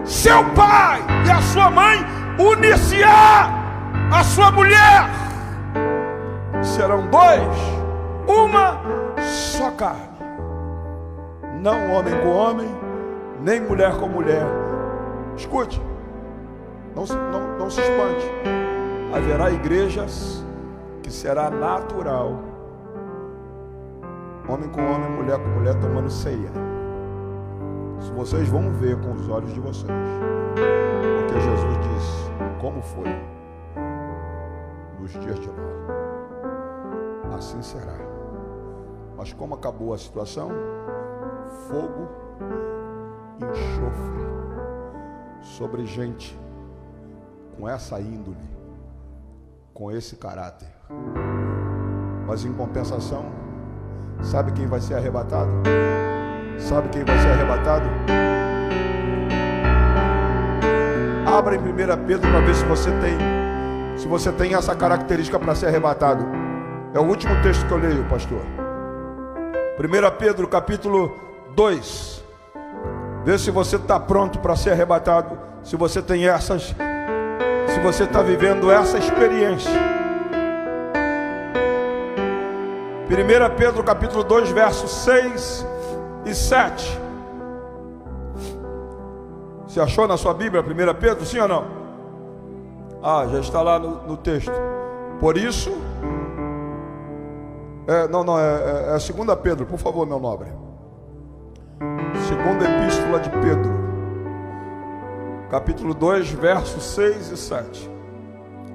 seu pai e a sua mãe, unir-se-á a sua mulher, serão dois, uma só carne. Não homem com homem, nem mulher com mulher. Escute, não se espante. Haverá igrejas que será natural homem com homem, mulher com mulher tomando ceia. Isso vocês vão ver com os olhos de vocês, porque Jesus disse como foi nos dias de Ló, assim será. Mas como acabou a situação? Fogo e enxofre sobre gente com essa índole, com esse caráter. Mas em compensação, sabe quem vai ser arrebatado? Sabe quem vai ser arrebatado? Abra em 1 Pedro para ver se você tem essa característica para ser arrebatado. É o último texto que eu leio, pastor. 1 Pedro capítulo 2. Vê se você está pronto para ser arrebatado. Se você tem se você está vivendo essa experiência. 1 Pedro capítulo 2, versos 6 e 7. Você achou na sua Bíblia 1 Pedro, sim ou não? Já está lá no texto. Por isso, é 2 Pedro, por favor, meu nobre. Segunda Epístola de Pedro, capítulo 2, versos 6 e 7.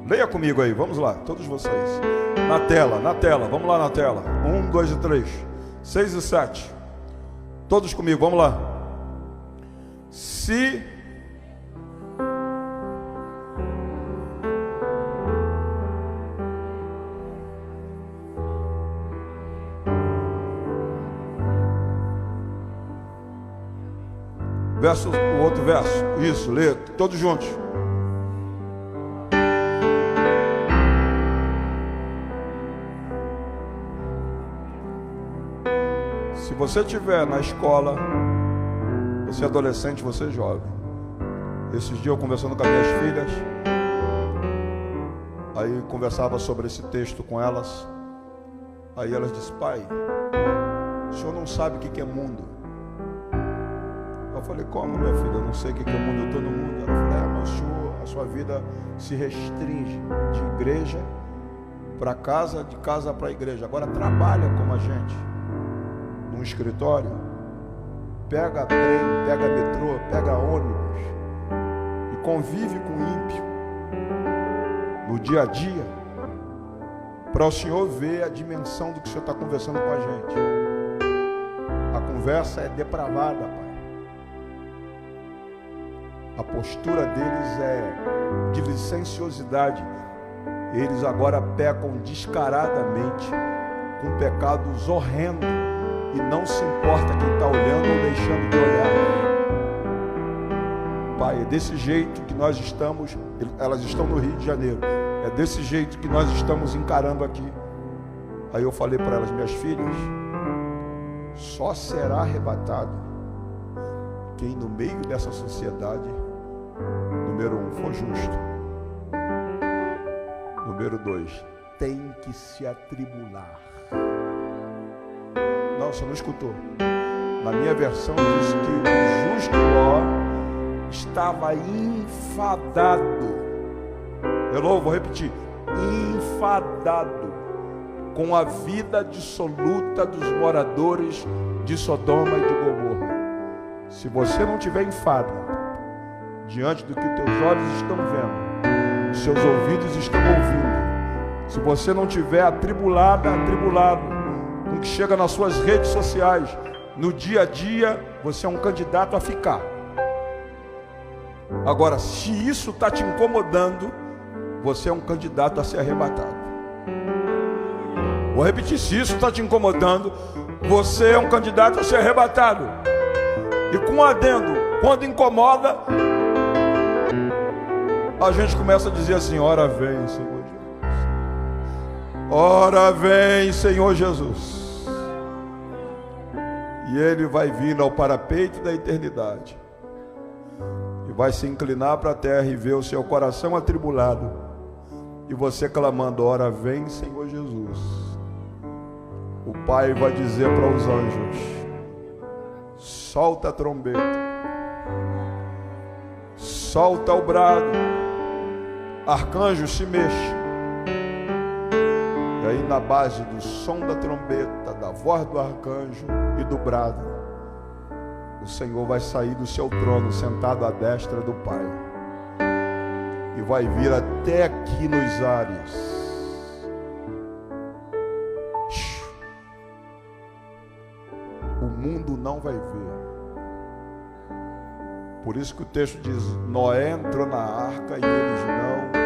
Leia comigo aí, vamos lá, todos vocês. Na tela, vamos lá na tela. 1, 2 e 3, 6 e 7. Todos comigo, vamos lá. Se o outro verso, isso, lê, todos juntos. Se você estiver na escola, você é adolescente, você é jovem. Esses dias eu conversando com as minhas filhas, aí conversava sobre esse texto com elas, aí elas disseram: pai, o senhor não sabe o que é mundo? Eu falei: como, minha filha? Eu não sei o que é o mundo, eu estou no mundo. Ela falou: mas o senhor, a sua vida se restringe de igreja para casa, de casa para igreja. Agora trabalha como a gente, num escritório, pega trem, pega metrô, pega ônibus e convive com o ímpio no dia a dia, para o senhor ver a dimensão do que o senhor está conversando com a gente. A conversa é depravada, pai. A postura deles é de licenciosidade. Eles agora pecam descaradamente com pecados horrendos e não se importa quem está olhando ou deixando de olhar. Pai, é desse jeito que nós estamos. Elas estão no Rio de Janeiro. É desse jeito que nós estamos encarando aqui. Aí eu falei para elas: minhas filhas, só será arrebatado quem no meio dessa sociedade, número 1, for justo. Número 2, tem que se atribular. Não, você não escutou. Na minha versão diz que o justo Ló estava enfadado. Vou repetir: enfadado com a vida dissoluta dos moradores de Sodoma e de Gomorra. Se você não tiver enfado diante do que teus olhos estão vendo, seus ouvidos estão ouvindo, se você não tiver atribulado com o que chega nas suas redes sociais, no dia a dia, você é um candidato a ficar. Agora, se isso está te incomodando, você é um candidato a ser arrebatado. Vou repetir: se isso está te incomodando, você é um candidato a ser arrebatado. E com adendo, quando incomoda, a gente começa a dizer assim: ora vem, Senhor Jesus. Ora vem, Senhor Jesus. E Ele vai vir ao parapeito da eternidade e vai se inclinar para a terra e ver o seu coração atribulado e você clamando: ora vem, Senhor Jesus. O Pai vai dizer para os anjos: solta a trombeta, solta o brado. Arcanjo, se mexe. E aí, na base do som da trombeta, da voz do arcanjo e do brado, o Senhor vai sair do seu trono, sentado à destra do Pai, e vai vir até aqui nos ares. O mundo não vai ver. Por isso que o texto diz: Noé entrou na arca e eles não